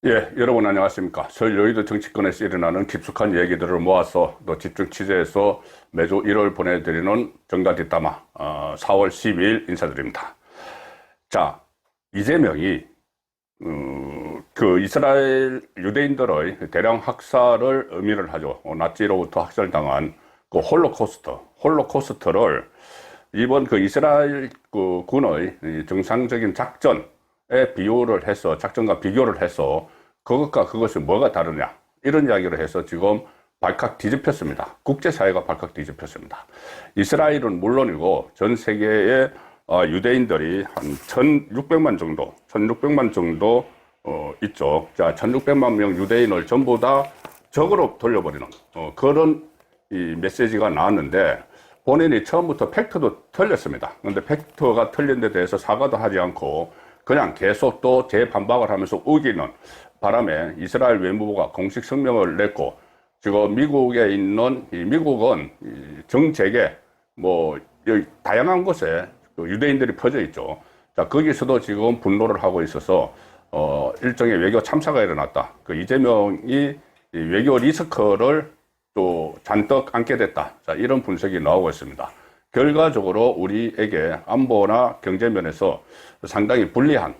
예, 여러분 안녕하십니까. 서울 여의도 정치권에서 일어나는 깊숙한 얘기들을 모아서 또 집중 취재해서 매주 1월 보내드리는 정다 뒷담화 4월 12일 인사드립니다. 자, 이재명이 그 이스라엘 유대인들의 대량 학살을 의미를 하죠. 나치로부터 학살당한 그 홀로코스트를 이번 그 이스라엘 그 군의 정상적인 작전에 비유를 해서, 작전과 비교를 해서 그것과 그것이 뭐가 다르냐, 이런 이야기를 해서 지금 발칵 뒤집혔습니다. 국제사회가 발칵 뒤집혔습니다. 이스라엘은 물론이고 전 세계의 유대인들이 한 1600만 정도 있죠. 자, 1600만 명 유대인을 전부 다 적으로 돌려버리는 그런 이 메시지가 나왔는데, 본인이 처음부터 팩트도 틀렸습니다. 근데 팩트가 틀린 데 대해서 사과도 하지 않고 그냥 계속 또 재반박을 하면서 우기는 바람에 이스라엘 외무부가 공식 성명을 냈고, 지금 미국에 있는, 미국은 정책에 뭐 다양한 곳에 유대인들이 퍼져 있죠. 자, 거기서도 지금 분노를 하고 있어서 일종의 외교 참사가 일어났다. 그 이재명이 외교 리스크를 또 잔뜩 안게 됐다. 자, 이런 분석이 나오고 있습니다. 결과적으로 우리에게 안보나 경제 면에서 상당히 불리한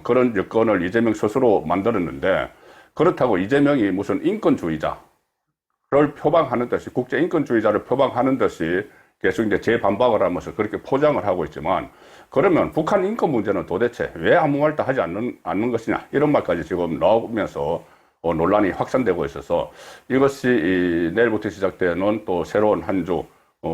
그런 여건을 이재명 스스로 만들었는데, 그렇다고 이재명이 무슨 인권주의자를 표방하는 듯이, 국제인권주의자를 표방하는 듯이 계속 이제 재반박을 하면서 그렇게 포장을 하고 있지만, 그러면 북한 인권 문제는 도대체 왜 아무 말도 하지 않는 것이냐, 이런 말까지 지금 나오면서 논란이 확산되고 있어서, 이것이 내일부터 시작되는 또 새로운 한 주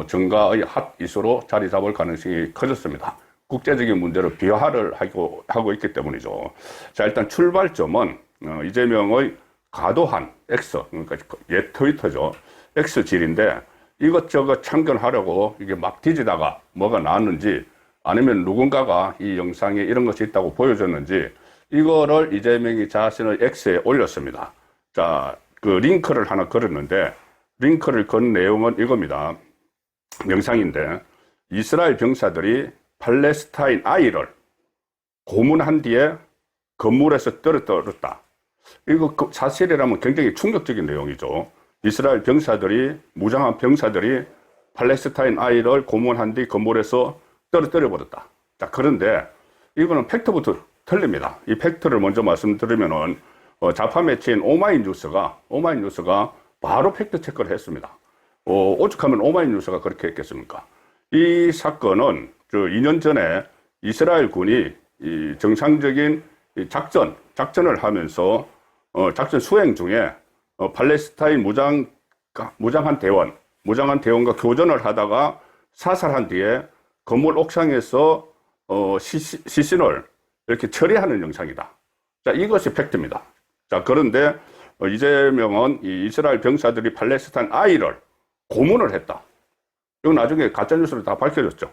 정가의 핫 이슈로 자리 잡을 가능성이 커졌습니다. 국제적인 문제로 비화를 하고 있기 때문이죠. 자, 일단 출발점은 이재명의 과도한 그러니까 옛 트위터죠. X질인데, 이것저것 참견하려고 이게 막 뒤지다가 뭐가 나왔는지, 아니면 누군가가 이 영상에 이런 것이 있다고 보여줬는지, 이거를 이재명이 자신의 X에 올렸습니다. 자, 그 링크를 하나 걸었는데, 링크를 건 내용은 이겁니다. 영상인데, 이스라엘 병사들이 팔레스타인 아이를 고문한 뒤에 건물에서 떨어뜨렸다. 이거 사실이라면 굉장히 충격적인 내용이죠. 이스라엘 병사들이, 무장한 병사들이 팔레스타인 아이를 고문한 뒤 건물에서 떨어뜨려 버렸다. 자, 그런데 이거는 팩트부터 틀립니다. 이 팩트를 먼저 말씀드리면은 좌파 매체인 오마이뉴스가 바로 팩트 체크를 했습니다. 오죽하면 오마이뉴스가 그렇게 했겠습니까? 이 사건은 2년 전에 이스라엘 군이 이 정상적인 작전을 하면서 작전 수행 중에 팔레스타인 무장한 대원과 교전을 하다가 사살한 뒤에 건물 옥상에서 시신을 이렇게 처리하는 영상이다. 자, 이것이 팩트입니다. 자, 그런데 이재명은 이 이스라엘 병사들이 팔레스타인 아이를 고문을 했다. 이거 나중에 가짜뉴스로 다 밝혀졌죠.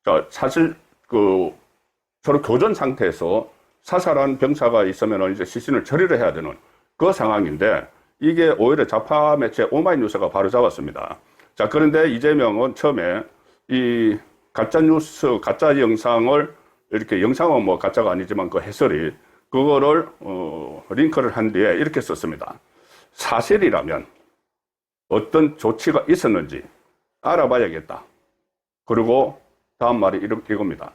자, 사실 서로 교전 상태에서 사살한 병사가 있으면 이제 시신을 처리를 해야 되는 그 상황인데, 이게 오히려 좌파 매체 오마이뉴스가 바로 잡았습니다. 자, 그런데 이재명은 처음에 이 가짜뉴스, 가짜 영상을 이렇게, 영상은 뭐 가짜가 아니지만 그 해설이 그거를 링크를 한 뒤에 이렇게 썼습니다. 사실이라면 어떤 조치가 있었는지 알아봐야겠다. 그리고 다음 말이 이겁니다.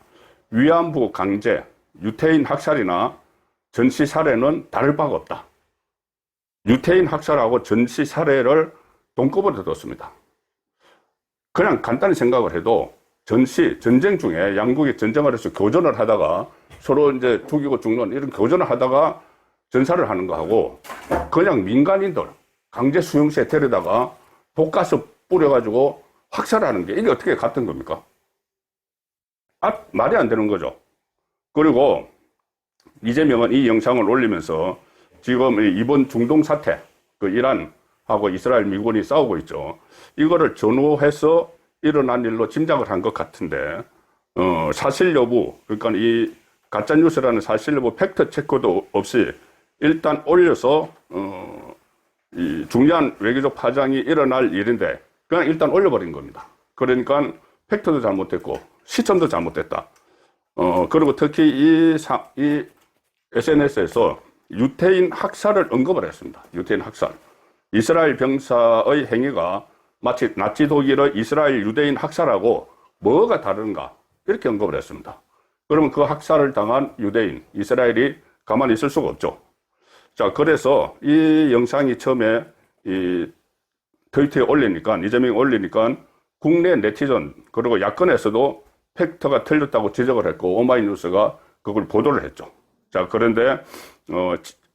위안부 강제, 유태인 학살이나 전시 살해는 다를 바가 없다. 유태인 학살하고 전시 살해를 동급으로 뒀습니다. 그냥 간단히 생각을 해도 전쟁 중에 양국이 전쟁을 해서 교전을 하다가 서로 이제 죽이고 죽는 이런 교전을 하다가 전사를 하는 거하고, 그냥 민간인들 강제 수용소에 데려다가 독가스 뿌려가지고 학살하는 게, 이게 어떻게 같은 겁니까? 말이 안 되는 거죠. 그리고 이재명은 이 영상을 올리면서 지금 이번 중동 사태, 이란하고 이스라엘, 미군이 싸우고 있죠. 이거를 전후해서 일어난 일로 짐작을 한 것 같은데, 사실 여부, 그러니까 이 가짜뉴스라는 사실 여부 팩트 체크도 없이 일단 올려서, 이 중요한 외교적 파장이 일어날 일인데, 그냥 일단 올려버린 겁니다. 그러니까 팩트도 잘못됐고, 시점도 잘못됐다. 그리고 특히 이 SNS에서 유태인 학살을 언급을 했습니다. 유태인 학살. 이스라엘 병사의 행위가 마치 나치 독일의 이스라엘 유대인 학살하고 뭐가 다른가 이렇게 언급을 했습니다. 그러면 그 학살을 당한 유대인 이스라엘이 가만히 있을 수가 없죠. 자, 그래서 이 영상이 처음에 이 트위터에 올리니까, 이재명이 올리니까 국내 네티즌 그리고 야권에서도 팩트가 틀렸다고 지적을 했고 오마이뉴스가 그걸 보도를 했죠. 자, 그런데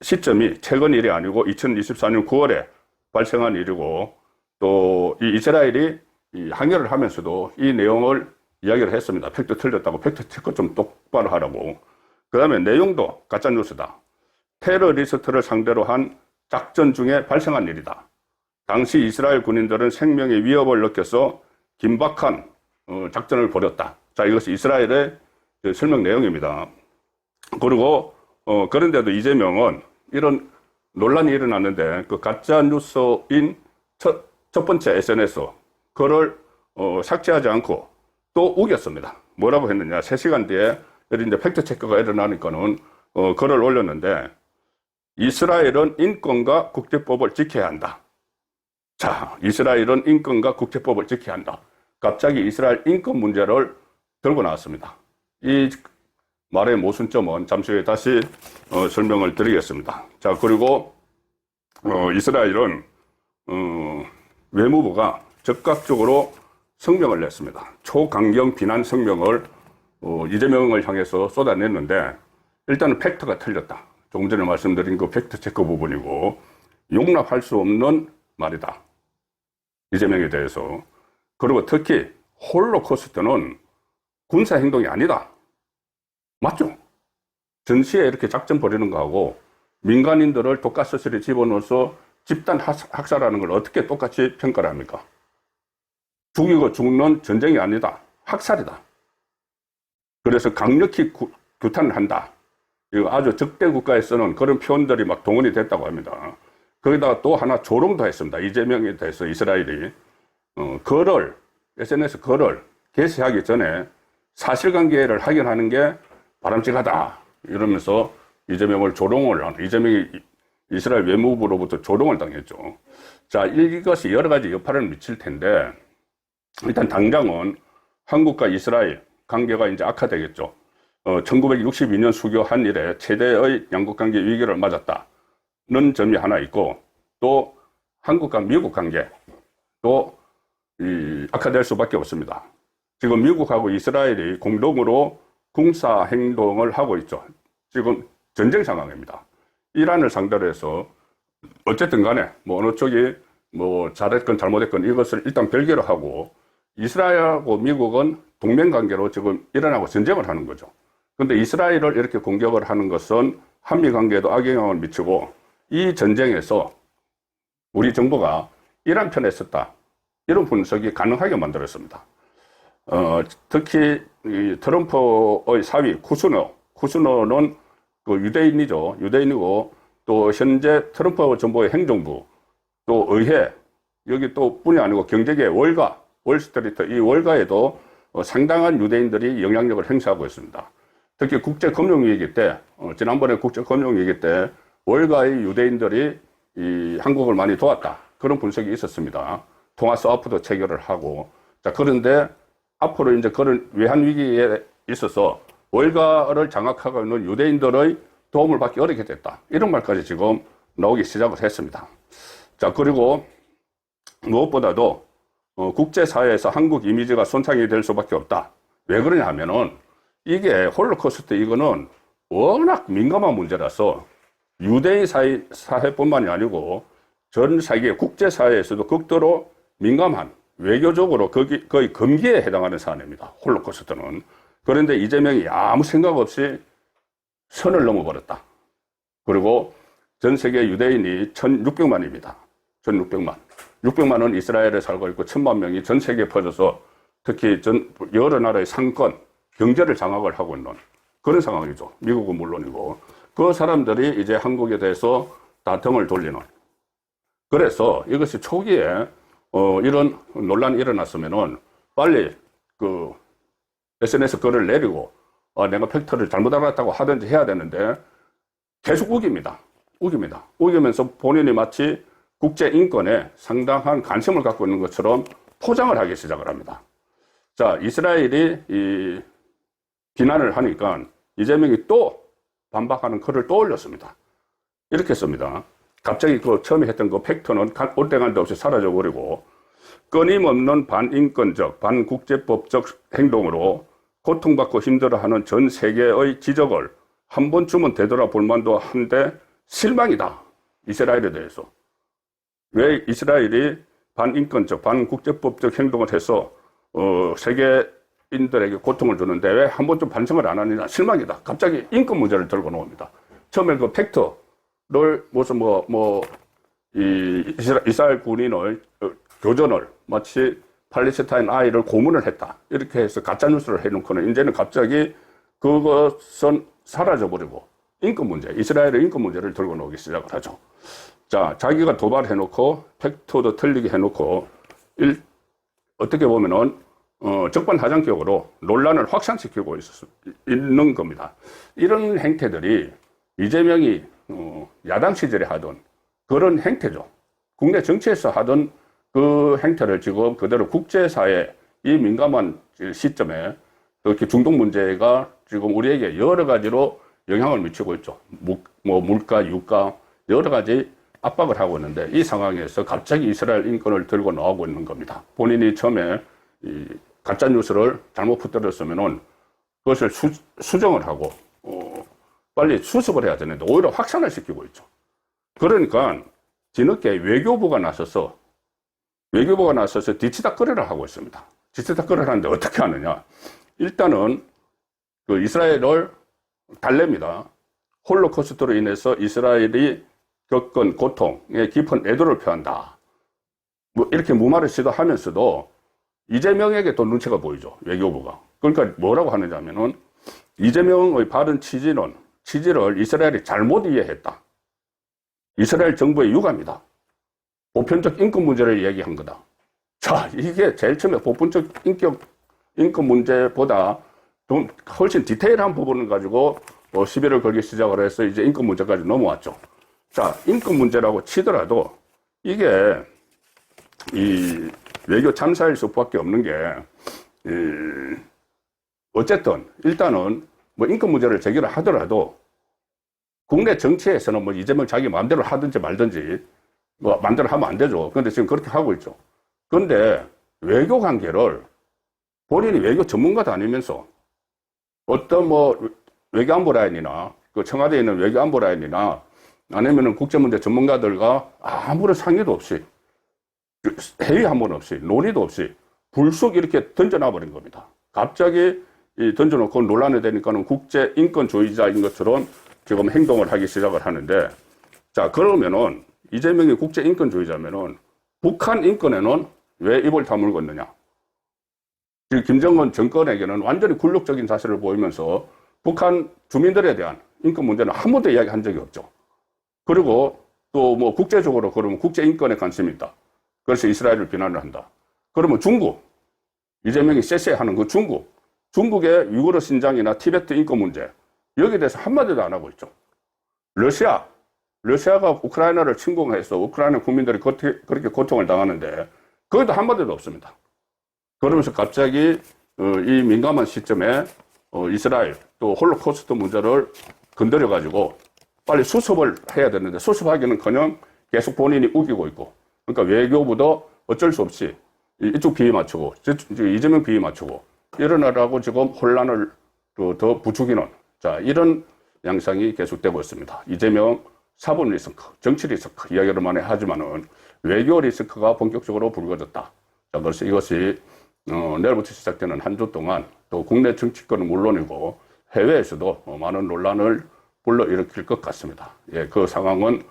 시점이 최근 일이 아니고 2024년 9월에 발생한 일이고 또 이 이스라엘이 이 항해를 하면서도 이 내용을 이야기를 했습니다. 팩트 틀렸다고 팩트 체크 좀 똑바로 하라고. 그 다음에 내용도 가짜뉴스다. 테러리스트를 상대로 한 작전 중에 발생한 일이다. 당시 이스라엘 군인들은 생명의 위협을 느껴서 긴박한 작전을 벌였다. 자, 이것이 이스라엘의 설명 내용입니다. 그리고 그런데도 이재명은 이런 논란이 일어났는데 그 가짜뉴스인 첫 번째 SNS 그걸 삭제하지 않고 또 우겼습니다. 뭐라고 했느냐. 3시간 뒤에 이제 팩트체크가 일어나니까는 글을 올렸는데 이스라엘은 인권과 국제법을 지켜야 한다. 자, 이스라엘은 인권과 국제법을 지켜야 한다. 갑자기 이스라엘 인권 문제를 들고 나왔습니다. 이 말의 모순점은 잠시 후에 다시 설명을 드리겠습니다. 자, 그리고 이스라엘은 외무부가 적극적으로 성명을 냈습니다. 초강경 비난 성명을 이재명을 향해서 쏟아냈는데 일단은 팩트가 틀렸다. 조금 전에 말씀드린 그 팩트 체크 부분이고 용납할 수 없는 말이다. 이재명에 대해서. 그리고 특히 홀로코스트는 군사 행동이 아니다. 맞죠? 전시에 이렇게 작전 벌이는 거하고 민간인들을 독가스실에 집어넣어서 집단 학살하는 걸 어떻게 똑같이 평가를 합니까? 죽이고 죽는 전쟁이 아니다. 학살이다. 그래서 강력히 규탄을 한다. 이거 아주 적대 국가에서는 그런 표현들이 막 동원이 됐다고 합니다. 거기다가 또 하나 조롱도 했습니다. 이재명에 대해서 이스라엘이 글을 SNS 글을 게시하기 전에 사실관계를 확인하는 게 바람직하다 이러면서 이재명을 조롱을 하는 이재명이 이스라엘 외무부로부터 조롱을 당했죠. 자, 이것이 여러 가지 여파를 미칠 텐데 일단 당장은 한국과 이스라엘 관계가 이제 악화되겠죠. 1962년 수교한 이래 최대의 양국관계 위기를 맞았다는 점이 하나 있고 또 한국과 미국 관계도 악화될 수밖에 없습니다. 지금 미국하고 이스라엘이 공동으로 군사 행동을 하고 있죠. 지금 전쟁 상황입니다. 이란을 상대로 해서 어쨌든 간에 뭐 어느 쪽이 뭐 잘했건 잘못했건 이것을 일단 별개로 하고 이스라엘하고 미국은 동맹관계로 지금 일어나고 전쟁을 하는 거죠. 그런데 이스라엘을 이렇게 공격을 하는 것은 한미 관계에도 악영향을 미치고 이 전쟁에서 우리 정부가 이란 편에 섰다. 이런 분석이 가능하게 만들었습니다. 특히 이 트럼프의 사위 쿠스너는 그 유대인이죠. 유대인이고 또 현재 트럼프 정부의 행정부 또 의회 여기 또 뿐이 아니고 경제계 월가 월스트리트 이 월가에도 상당한 유대인들이 영향력을 행사하고 있습니다. 특히 국제금융위기 때 지난번에 국제금융위기 때 월가의 유대인들이 이 한국을 많이 도왔다. 그런 분석이 있었습니다. 통화 스와프도 체결을 하고 자 그런데 앞으로 이제 그런 외환 위기에 있어서 월가를 장악하고 있는 유대인들의 도움을 받기 어렵게 됐다. 이런 말까지 지금 나오기 시작을 했습니다. 자, 그리고 무엇보다도 국제사회에서 한국 이미지가 손상이 될 수밖에 없다. 왜 그러냐 하면은 이게 홀로코스트 이거는 워낙 민감한 문제라서 유대인 사회뿐만이 아니고 전 세계 국제사회에서도 극도로 민감한 외교적으로 거의 금기에 해당하는 사안입니다. 홀로코스트는. 그런데 이재명이 아무 생각 없이 선을 넘어버렸다. 그리고 전 세계 유대인이 1,600만입니다. 1,600만. 600만은 이스라엘에 살고 있고 1,000만 명이 전 세계에 퍼져서 특히 여러 나라의 상권, 경제를 장악을 하고 있는 그런 상황이죠. 미국은 물론이고. 그 사람들이 이제 한국에 대해서 다 등을 돌리는. 그래서 이것이 초기에 이런 논란이 일어났으면은 빨리 그 SNS 글을 내리고 내가 팩트를 잘못 알았다고 하든지 해야 되는데 계속 우깁니다. 우기면서 본인이 마치 국제 인권에 상당한 관심을 갖고 있는 것처럼 포장을 하기 시작을 합니다. 자, 이스라엘이 이 비난을 하니까 이재명이 또 반박하는 글을 또 올렸습니다. 이렇게 씁니다. 갑자기 그 처음에 했던 그 팩트는 올때간데 없이 사라져버리고 끊임없는 반인권적, 반국제법적 행동으로 고통받고 힘들어하는 전 세계의 지적을 한 번쯤은 되돌아볼 만도 한데 실망이다. 이스라엘에 대해서. 왜 이스라엘이 반인권적, 반국제법적 행동을 해서 세계인들에게 고통을 주는데 왜 한 번쯤 반성을 안 하느냐. 실망이다. 갑자기 인권 문제를 들고 나옵니다. 처음에 그 팩트를 무슨 이스라엘 군인의 교전을 마치 팔레스타인 아이를 고문을 했다. 이렇게 해서 가짜뉴스를 해놓고는 이제는 갑자기 그것은 사라져버리고 인권 문제, 이스라엘의 인권 문제를 들고 나오기 시작을 하죠. 자, 자기가 도발해놓고 팩트도 틀리게 해놓고 어떻게 보면은 적반하장격으로 논란을 확산시키고 있는 겁니다. 이런 행태들이 이재명이 야당 시절에 하던 그런 행태죠. 국내 정치에서 하던 그 행태를 지금 그대로 국제사회 이 민감한 시점에 이렇게 중동 문제가 지금 우리에게 여러 가지로 영향을 미치고 있죠. 물가, 유가 여러 가지 압박을 하고 있는데 이 상황에서 갑자기 이스라엘 인권을 들고 나오고 있는 겁니다. 본인이 처음에 이 가짜 뉴스를 잘못 퍼뜨렸으면은 그것을 수정을 하고 빨리 수습을 해야 되는데 오히려 확산을 시키고 있죠. 그러니까 뒤늦게 외교부가 나서서 뒤치다꺼리를 하고 있습니다. 뒤치다꺼리를 하는데 어떻게 하느냐? 일단은 그 이스라엘을 달랩니다. 홀로코스트로 인해서 이스라엘이 겪은 고통에 깊은 애도를 표한다. 이렇게 무마를 시도하면서도 이재명에게 또 눈치가 보이죠. 외교부가. 그러니까 뭐라고 하느냐면은 이재명의 발언 취지를 이스라엘이 잘못 이해했다. 이스라엘 정부의 유감이다. 보편적 인권 문제를 얘기한 거다. 자, 이게 제일 처음에 보편적 인권 문제보다 좀 훨씬 디테일한 부분을 가지고 시비를 걸기 시작을 해서 이제 인권 문제까지 넘어왔죠. 자, 인권 문제라고 치더라도 이게 이 외교 참사일 수밖에 없는 게 어쨌든 일단은 인권 문제를 제기를 하더라도 국내 정치에서는 이재명 자기 마음대로 하든지 말든지 마음대로 하면 안 되죠. 그런데 지금 그렇게 하고 있죠. 그런데 외교 관계를 본인이 외교 전문가도 아니면서 어떤 외교안보 라인이나 그 청와대에 있는 외교안보 라인이나 아니면은 국제문제 전문가들과 아무런 상의도 없이 회의 한 번 없이 논의도 없이 불쑥 이렇게 던져놔버린 겁니다. 갑자기 던져놓고 논란이 되니까는 국제인권주의자인 것처럼 지금 행동을 하기 시작을 하는데, 자, 그러면은 이재명이 국제인권주의자면은 북한 인권에는 왜 입을 다물고 있느냐? 지금 김정은 정권에게는 완전히 굴욕적인 자세를 보이면서 북한 주민들에 대한 인권 문제는 한 번도 이야기한 적이 없죠. 그리고 또 국제적으로 그러면 국제인권에 관심이 있다. 그래서 이스라엘을 비난을 한다. 그러면 중국, 이재명이 쎄쎄하는 그 중국의 위구르 신장이나 티베트 인권 문제, 여기에 대해서 한마디도 안 하고 있죠. 러시아가 우크라이나를 침공해서 우크라이나 국민들이 그렇게 고통을 당하는데 거기도 한마디도 없습니다. 그러면서 갑자기 이 민감한 시점에 이스라엘 또 홀로코스트 문제를 건드려가지고 빨리 수습을 해야 되는데 수습하기는커녕 계속 본인이 우기고 있고, 그러니까 외교부도 어쩔 수 없이 이쪽 비위 맞추고 이재명 비위 맞추고 이러느라고 지금 혼란을 더 부추기는, 자, 이런 양상이 계속되고 있습니다. 이재명 사법 리스크, 정치 리스크 이야기를 많이 하지만은 외교 리스크가 본격적으로 불거졌다. 자, 그래서 이것이 내일부터 시작되는 한 주 동안 또 국내 정치권은 물론이고 해외에서도 많은 논란을 불러일으킬 것 같습니다. 예, 그 상황은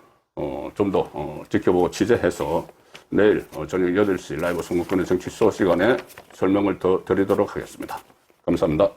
좀 더 지켜보고 취재해서 내일 저녁 8시 라이브 선거권의 정치 소 시간에 설명을 더 드리도록 하겠습니다. 감사합니다.